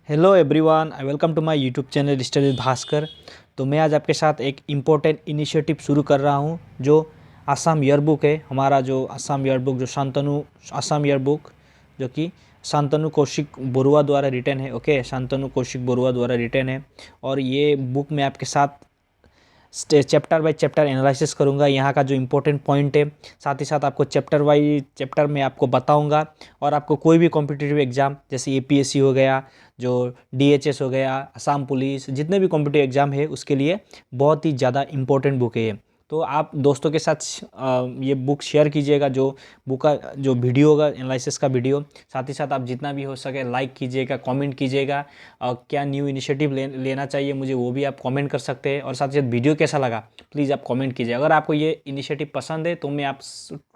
Hello everyone, I welcome to my YouTube channel study with Bhaskar. तो मैं आज आपके साथ एक इम्पोर्टेंट इनिशिएटिव शुरू कर रहा हूं जो आसाम ईयरबुक है। हमारा जो आसाम ईयरबुक जो शांतनु आसाम ईयरबुक जो कि शांतनु कौशिक बरुआ द्वारा रिटन है। ओके, शांतनु कौशिक बरुआ द्वारा रिटन है। और ये बुक मैं आपके साथ चैप्टर बाय चैप्टर एनालिसिस करूंगा, यहाँ का जो इम्पोर्टेंट पॉइंट है। साथ ही साथ आपको चैप्टर बाय चैप्टर में आपको बताऊंगा। और आपको कोई भी कॉम्पिटिटिव एग्जाम जैसे एपीएससी हो गया, जो डीएचएस हो गया, असम पुलिस, जितने भी कॉम्पिटिटिव एग्जाम है उसके लिए बहुत ही ज़्यादा इम्पोर्टेंट बुक है ये। तो आप दोस्तों के साथ ये बुक शेयर कीजिएगा, जो बुक का जो वीडियो होगा एनालिसिस का वीडियो। साथ ही साथ आप जितना भी हो सके लाइक कीजिएगा, कमेंट कीजिएगा। क्या न्यू इनिशिएटिव लेना चाहिए मुझे, वो भी आप कमेंट कर सकते हैं। और साथ ही साथ वीडियो कैसा लगा प्लीज़ आप कमेंट कीजिए। अगर आपको ये इनिशिएटिव पसंद है तो मैं आप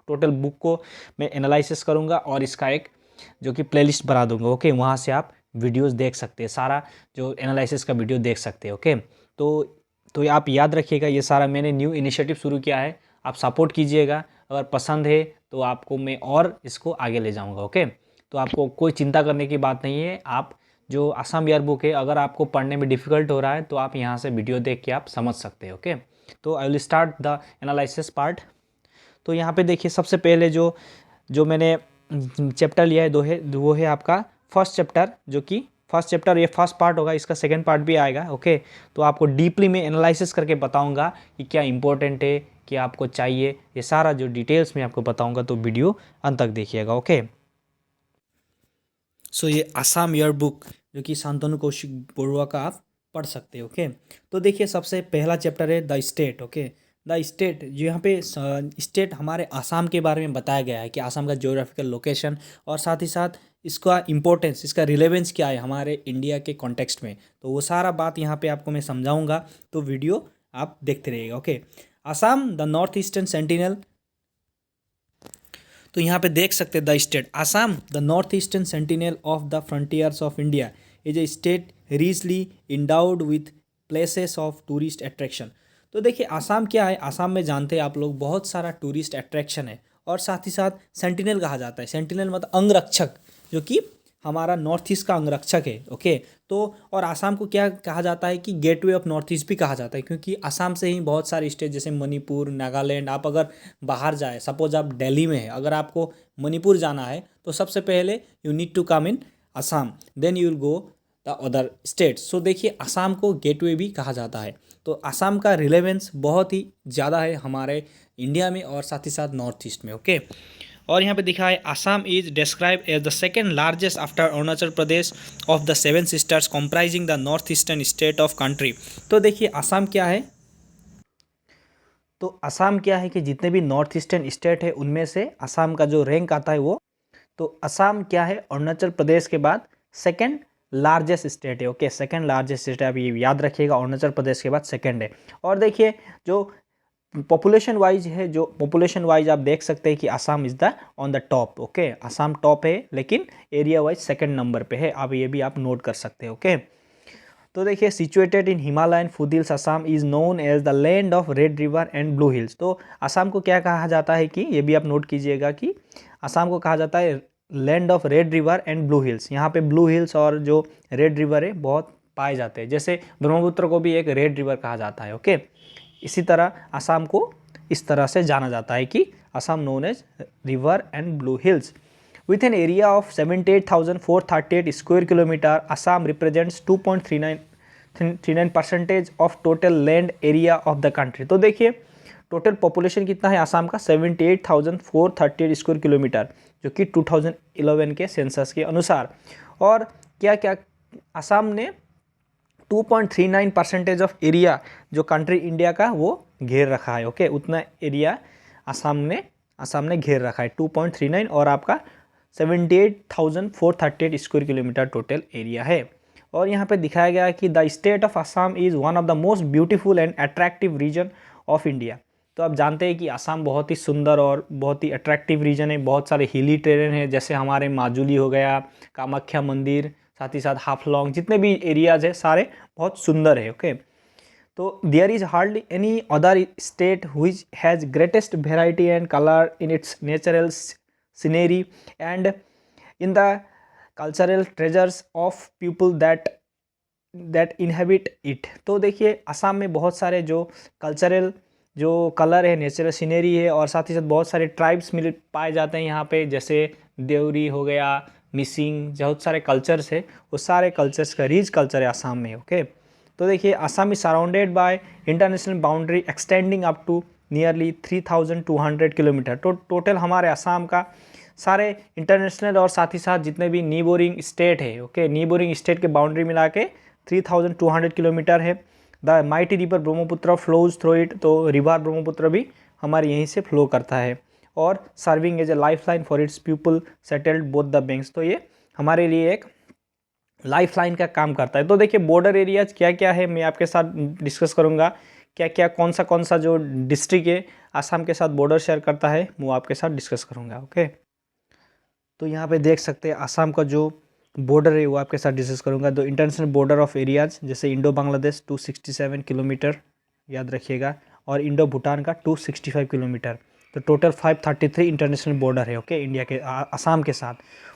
टोटल बुक को मैं एनालिसिस करूँगा और इसका एक जो कि प्लेलिस्ट बना दूंगा। ओके, वहाँ से आप वीडियोस देख सकते हैं, सारा जो एनालिसिस का वीडियो देख सकते हैं। ओके, तो ये आप याद रखिएगा, ये सारा मैंने न्यू इनिशिएटिव शुरू किया है, आप सपोर्ट कीजिएगा। अगर पसंद है तो आपको मैं और इसको आगे ले जाऊंगा। ओके, तो आपको कोई चिंता करने की बात नहीं है। आप जो असम ईयर बुक है, अगर आपको पढ़ने में डिफ़िकल्ट हो रहा है तो आप यहाँ से वीडियो देख के आप समझ सकते हैं। ओके, तो I will start the analysis part. तो यहाँ पे देखिए, सबसे पहले जो जो मैंने चैप्टर लिया है वो है आपका फर्स्ट चैप्टर, जो कि फर्स्ट चैप्टर ये फर्स्ट पार्ट होगा, इसका सेकंड पार्ट भी आएगा। ओके, तो आपको डीपली मैं एनालिसिस करके बताऊंगा कि क्या इंपॉर्टेंट है, क्या आपको चाहिए, ये सारा जो डिटेल्स मैं आपको बताऊंगा। तो वीडियो अंत तक देखिएगा। ओके, सो ये आसाम ईयर बुक जो कि शांतनु कौशिक बरुआ का आप पढ़ सकते हैं। ओके, तो देखिए सबसे पहला चैप्टर है the state. Okay, the state, जो यहाँ पे स्टेट हमारे आसाम के बारे में बताया गया है कि आसाम का ज्योग्राफिकल लोकेशन और साथ ही साथ इसका इम्पोर्टेंस, इसका रिलेवेंस क्या है हमारे इंडिया के कॉन्टेक्स्ट में। तो वो सारा बात यहाँ पे आपको मैं समझाऊंगा, तो वीडियो आप देखते रहिएगा। Okay, Assam the north eastern sentinel. तो यहाँ पे देख सकते हैं the state Assam the north eastern sentinel of the frontiers of India is a state richly endowed with places of tourist attraction. तो देखिए आसाम क्या है, आसाम में जानते हैं आप लोग बहुत सारा टूरिस्ट अट्रैक्शन है। और साथ ही साथ सेंटिनल कहा जाता है, सेंटिनल मतलब अंगरक्षक, जो कि हमारा नॉर्थ ईस्ट का अंगरक्षक है। ओके, तो और आसाम को क्या कहा जाता है कि गेटवे ऑफ नॉर्थ ईस्ट भी कहा जाता है, क्योंकि आसाम से ही बहुत सारे स्टेट जैसे मणिपुर, नागालैंड, आप अगर बाहर जाए, सपोज आप दिल्ली में है, अगर आपको मणिपुर जाना है तो सबसे पहले you need to come in Assam, then you will go the other states. So देखिए आसाम को गेटवे भी कहा जाता है। तो आसाम का रिलेवेंस बहुत ही ज़्यादा है हमारे इंडिया में और साथ ही साथ नॉर्थ ईस्ट में। ओके, और यहाँ पे दिखा है Assam is describe as the second largest after Arunachal Pradesh of the seven sisters comprising the north eastern state of country. तो देखिए आसाम क्या है, तो असम क्या है कि जितने भी नॉर्थ ईस्टर्न स्टेट है उनमें से असम का जो रैंक आता है वो, तो असम क्या है अरुणाचल प्रदेश के बाद सेकंड लार्जेस्ट स्टेट है। ओके, सेकंड लार्जेस्ट स्टेट है, आप ये याद रखिएगा, अरुणाचल प्रदेश के बाद सेकंड है। और देखिए जो पॉपुलेशन वाइज है, जो पॉपुलेशन वाइज आप देख सकते हैं कि Assam is the on the top. Okay, Assam top है, लेकिन एरिया वाइज सेकंड नंबर पे है। आप ये भी आप नोट कर सकते हैं। ओके, तो देखिए situated in Himalayan foothills Assam is known as the land of red river and blue hills. तो असम को क्या कहा जाता है कि ये भी आप नोट कीजिएगा कि असम को कहा जाता है land of red river and blue hills. यहाँ पे ब्लू हिल्स और जो रेड रिवर है बहुत पाए जाते हैं, जैसे ब्रह्मपुत्र को भी एक रेड रिवर कहा जाता है। ओके, इसी तरह असम को इस तरह से जाना जाता है कि Assam known as river and blue hills. With an area of 78,438 square kilometer, Assam represents 2.39% of total land area of the country। तो देखिए टोटल पॉपुलेशन कितना है आसाम का, 78,438 स्क्वायर किलोमीटर, जो कि 2011 के सेंसस के अनुसार। और क्या क्या आसाम ने 2.39% ऑफ एरिया जो कंट्री इंडिया का वो घेर रखा है। ओके, उतना एरिया आसाम ने घेर रखा है 2.39, और आपका 78,438 स्क्वायर किलोमीटर टोटल एरिया है। और यहाँ पे दिखाया गया है कि the state of Assam is one of the most beautiful and attractive region of India. तो आप जानते हैं कि असम बहुत ही सुंदर और बहुत ही अट्रैक्टिव रीजन है, बहुत सारे हिली टेरेन है, जैसे हमारे माजुली हो गया, कामाख्या मंदिर, साथ ही साथ हाफलॉन्ग, जितने भी एरियाज है सारे बहुत सुंदर है। ओके, तो there is hardly any other state which has greatest variety and colour in its natural scenery and in the cultural treasures of people that inhabit it. तो देखिए असम में बहुत सारे जो कल्चरल जो कलर है, नेचुरल सीनरी है, और साथ ही साथ बहुत सारे ट्राइब्स मिल पाए जाते हैं यहाँ पे, जैसे देवरी हो गया, मिसिंग, बहुत सारे कल्चर्स है। उस सारे कल्चर्स का रिच कल्चर है असम में। ओके, तो देखिए Assam is surrounded by international boundary extending up to nearly 3200 kilometre. तो टोटल हमारे असम का सारे इंटरनेशनल और साथ ही साथ जितने भी नीबोरिंग स्टेट है, ओके, नीबोरिंग स्टेट के बाउंड्री मिला के 3200 किलोमीटर है। The mighty river Brahmaputra flows through it. तो रिवर ब्रह्मपुत्र भी हमारे यहीं से फ्लो करता है, और serving as a life line for its people settled both the banks. तो ये हमारे लिए एक लाइफ लाइन का काम करता है। तो देखिए बॉर्डर एरियाज क्या क्या है मैं आपके साथ डिस्कस करूँगा, क्या क्या कौन सा जो डिस्ट्रिक्ट है आसाम के साथ बॉर्डर शेयर करता है वो आपके साथ डिस्कस करूँगा। ओके, तो यहाँ पे देख सकते हैं आसाम का जो बॉर्डर है वो आपके साथ डिस्कस करूँगा। तो इंटरनेशनल बॉर्डर ऑफ एरियाज जैसे इंडो बांग्लादेश 267 किलोमीटर याद रखिएगा, और इंडो भूटान का 265 किलोमीटर। तो टोटल 533 इंटरनेशनल बॉर्डर है, ओके, इंडिया के आसाम के साथ।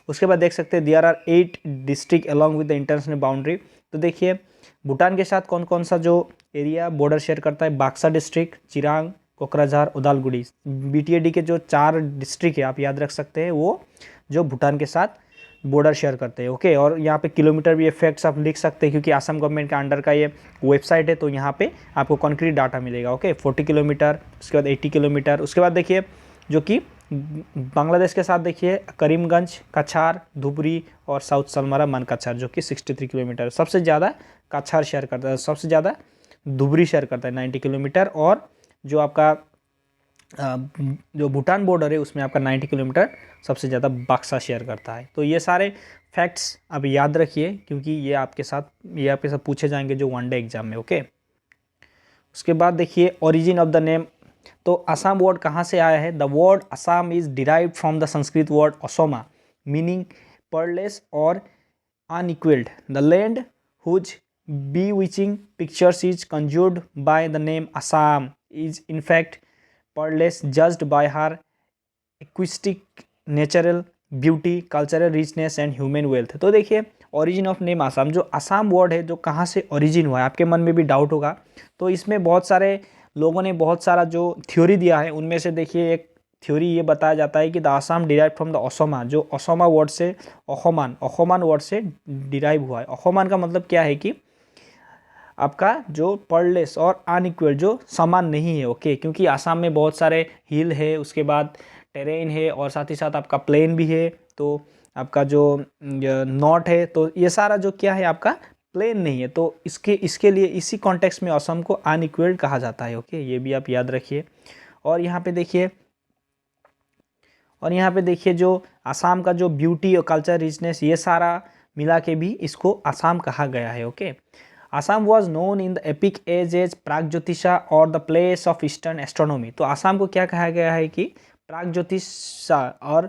उसके बाद देख सकते हैं there are 8 district along with the international boundary. तो देखिए भूटान के साथ कौन कौन सा जो एरिया बॉर्डर शेयर करता है, बाक्सा डिस्ट्रिक्ट, चिरांग, कोकराझार, उदालगुड़ी। BTAD के जो 4 डिस्ट्रिक्ट है आप याद रख सकते हैं, वो जो भूटान के साथ बॉर्डर शेयर करते हैं। ओके, और यहाँ पे किलोमीटर भी फैक्ट्स आप लिख सकते हैं, क्योंकि असम गवर्नमेंट का अंडर का ये वेबसाइट है, तो यहाँ पे आपको कॉन्क्रीट डाटा मिलेगा। ओके, 40 किलोमीटर, उसके बाद 80 किलोमीटर। उसके बाद देखिए जो कि बांग्लादेश के साथ देखिए करीमगंज, कछार, धुबरी और साउथ सलमारा मनकछार जो कि 63 किलोमीटर। सबसे ज़्यादा कछार शेयर करता है, सबसे ज़्यादा धुबरी शेयर करता है 90 किलोमीटर, और जो आपका जो भूटान बॉर्डर है उसमें आपका 90 किलोमीटर सबसे ज़्यादा बक्सा शेयर करता है। तो ये सारे फैक्ट्स अब याद रखिए, क्योंकि ये आपके साथ पूछे जाएंगे जो वनडे एग्जाम में। ओके, उसके बाद देखिए ओरिजिन ऑफ द नेम। तो असम वर्ड कहाँ से आया है? The word Assam is derived from the Sanskrit word Asoma meaning peerless और unequalled. The land whose bewitching pictures is conjured by the name Assam is in fact peerless, judged by her acoustic natural beauty, cultural richness and human wealth. तो देखिए origin of name Assam, जो Assam word है जो कहाँ से origin हुआ है, आपके मन में भी डाउट होगा। तो इसमें बहुत सारे लोगों ने बहुत सारा जो थ्योरी दिया है, उनमें से देखिए एक थ्योरी ये बताया जाता है कि the Assam derive from the Osoma, जो ओसोमा वर्ड से ओहोमान वर्ड से डिराइव हुआ है। ओहोमान का मतलब क्या है कि आपका जो पर्लेस और अनइक्वल, जो समान नहीं है। ओके, क्योंकि आसाम में बहुत सारे हिल है, उसके बाद टेरेन है, और साथ ही साथ आपका प्लेन भी है। तो आपका जो नॉर्थ है, तो ये सारा जो क्या है आपका प्लेन नहीं है। तो इसके लिए इसी कॉन्टेक्स्ट में असम को अनइक्वल्ड कहा जाता है। ओके, ये भी आप याद रखिए। और यहाँ पे देखिए जो आसाम का जो ब्यूटी और कल्चर रिचनेस, ये सारा मिला के भी इसको आसाम कहा गया है। Okay, Assam was known in the epic age Pragjyotisha और the place of eastern astronomy. तो आसाम को क्या कहा गया है कि प्रागज्योतिषा और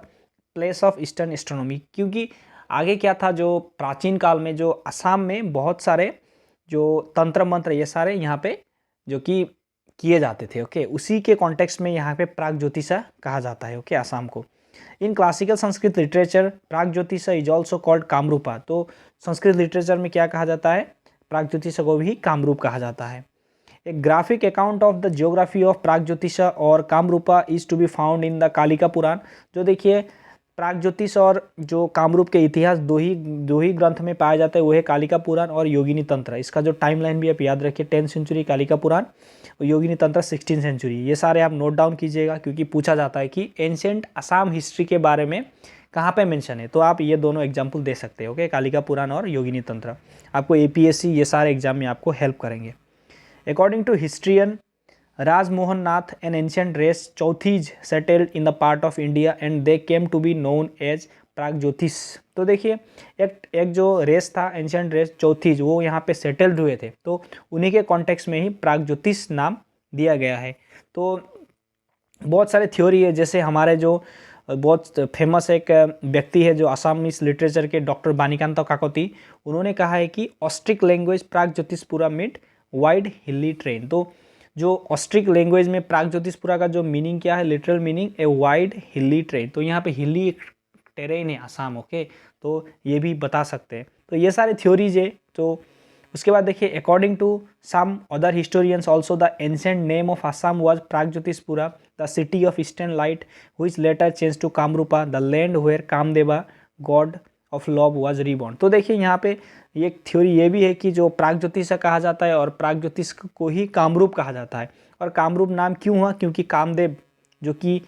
प्लेस ऑफ ईस्टर्न एस्ट्रोनॉमी, क्योंकि आगे क्या था, जो प्राचीन काल में जो आसाम में बहुत सारे जो तंत्र मंत्र ये सारे यहाँ पे जो कि किए जाते थे। ओके, उसी के कॉन्टेक्स्ट में यहाँ पे प्रागज्योतिषा कहा जाता है। ओके, आसाम को in classical Sanskrit literature Pragjyotisha is also called Kamarupa. तो संस्कृत लिटरेचर में क्या कहा जाता है, प्रागज्योतिषा को भी कामरूप कहा जाता है। एक graphic account of the geography of Pragjyotisha और Kamarupa is to be found in the Kalika Purana. जो देखिए प्रागज्योतिष और जो कामरूप के इतिहास दो ही ग्रंथ में पाया जाता है, वो है कालिका पुराण और योगिनी तंत्र। इसका जो टाइमलाइन भी आप याद रखिए, 10th सेंचुरी कालिका पुराण और योगिनी तंत्र 16th सेंचुरी। ये सारे आप नोट डाउन कीजिएगा, क्योंकि पूछा जाता है कि एंशिएंट असम हिस्ट्री के बारे में कहाँ पे मेंशन है। तो आप ये दोनों एग्जाम्पल दे सकते हो। ओके, कालिका पुराण और योगिनी तंत्र आपको APSC ये सारे एग्जाम में आपको हेल्प करेंगे। According to historian Rajmohan Nath, an ancient race चौथीज settled in the part of India and they came to be known as Pragjyotish. तो देखिए एक जो रेस था एंशिएंट रेस चौथीज, वो यहाँ पे सेटल्ड हुए थे, तो उन्हीं के कॉन्टेक्स्ट में ही प्रागज्योतिष नाम दिया गया है। तो बहुत सारे थ्योरी है, जैसे हमारे जो बहुत फेमस एक व्यक्ति है जो आसामीज लिटरेचर के, डॉक्टर बानीकांत काकोती, उन्होंने कहा है कि ऑस्ट्रिक लैंग्वेज प्रागज्योतिषपुरा मीट वाइड हिली ट्रेन। तो जो ऑस्ट्रिक लैंग्वेज में प्रागज्योतिषपुरा का जो मीनिंग क्या है, लिटरल मीनिंग ए वाइड हिली ट्रेन। तो यहाँ पे हिली टेरेन है आसाम। ओके, तो ये भी बता सकते हैं। तो ये सारे थ्योरीज है। तो उसके बाद देखिए, according to some other historians also the ancient name of Assam was Pragjyotishpura, the city of eastern light which later change to Kamarupa, the land where Kamadeva god of love was reborn. तो देखिए यहाँ पे एक थ्योरी ये भी है कि जो प्रागज्योतिष कहा जाता है और प्रागज्योतिष को ही कामरूप कहा जाता है। और कामरूप नाम क्यों हुआ? क्योंकि कामदेव जो कि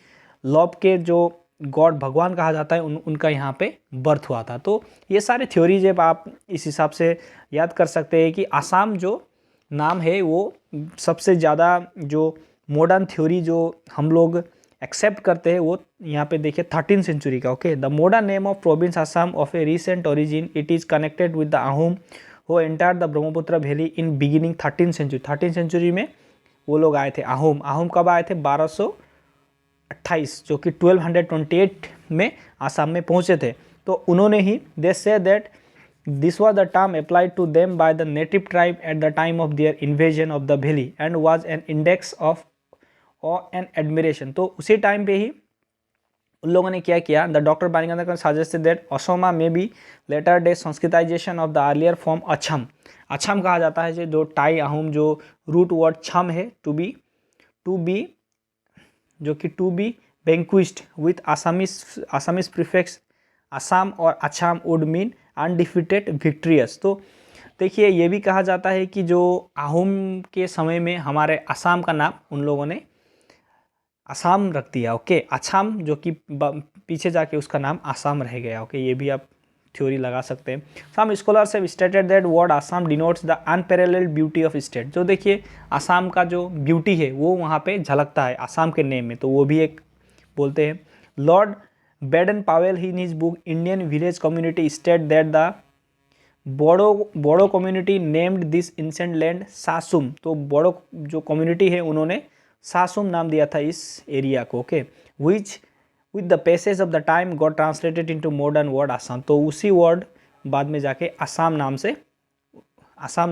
लव के जो गॉड भगवान कहा जाता है उनका यहाँ पे बर्थ हुआ था। तो ये सारे थ्योरीज है, आप इस हिसाब से याद कर सकते हैं कि आसाम जो नाम है वो सबसे ज़्यादा जो मॉडर्न थ्योरी जो हम लोग एक्सेप्ट करते हैं वो यहाँ पे देखिए 13th सेंचुरी का। Okay, the modern name of province Assam of a recent origin, it is connected with the Ahom who enter the Brahmaputra valley in beginning 13th century. 13th century में वो लोग आए थे। आहूम कब आए थे? 1228, जो कि 1228 में आसाम में पहुँचे थे। तो उन्होंने ही, they say that this was the term applied to them by the native tribe at the time of their invasion of the valley and was an index of awe and admiration। तो उसी time पे ही उन लोगों ने क्या किया? The doctor Baniganga suggested that Asoma may be later day sanskritisation of the earlier form Acham. Acham कहा जाता है जो टाई आहूम जो रूट वर्ड छम है, टू बी जो कि to be vanquished with Assamese prefix Assam, और Acham would mean undefeated victorious. तो देखिए ये भी कहा जाता है कि जो आहूम के समय में हमारे असम का नाम उन लोगों ने असम रख दिया। ओके, अछम जो कि पीछे जाके उसका नाम असम रह गया। ओके, ये भी आप थ्योरी लगा सकते हैं। Some scholars have stated that word Assam denotes the unparalleled beauty of state. जो देखिए असम का जो ब्यूटी है वो वहाँ पे झलकता है असम के नेम में, तो वो भी एक बोलते हैं। Lord Baden Pavel in his book Indian Village Community state that the Bodo community named this ancient land सासुम। तो बोडो जो कम्युनिटी है उन्होंने सासुम नाम दिया था इस एरिया को। Okay, which with the passage of the time got translated into modern word Assam. तो उसी वर्ड बाद में जाके असम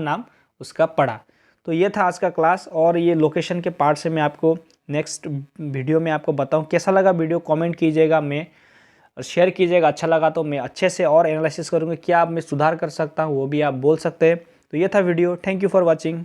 नाम उसका पड़ा। तो ये था आज का क्लास, और ये लोकेशन के पार्ट से मैं आपको नेक्स्ट वीडियो में आपको बताऊं। कैसा लगा वीडियो कमेंट कीजिएगा, मैं और शेयर कीजिएगा। अच्छा लगा तो मैं अच्छे से और एनालिसिस करूँगा, क्या आप मैं सुधार कर सकता हूँ वो भी आप बोल सकते हैं। तो ये था video. Thank you for watching.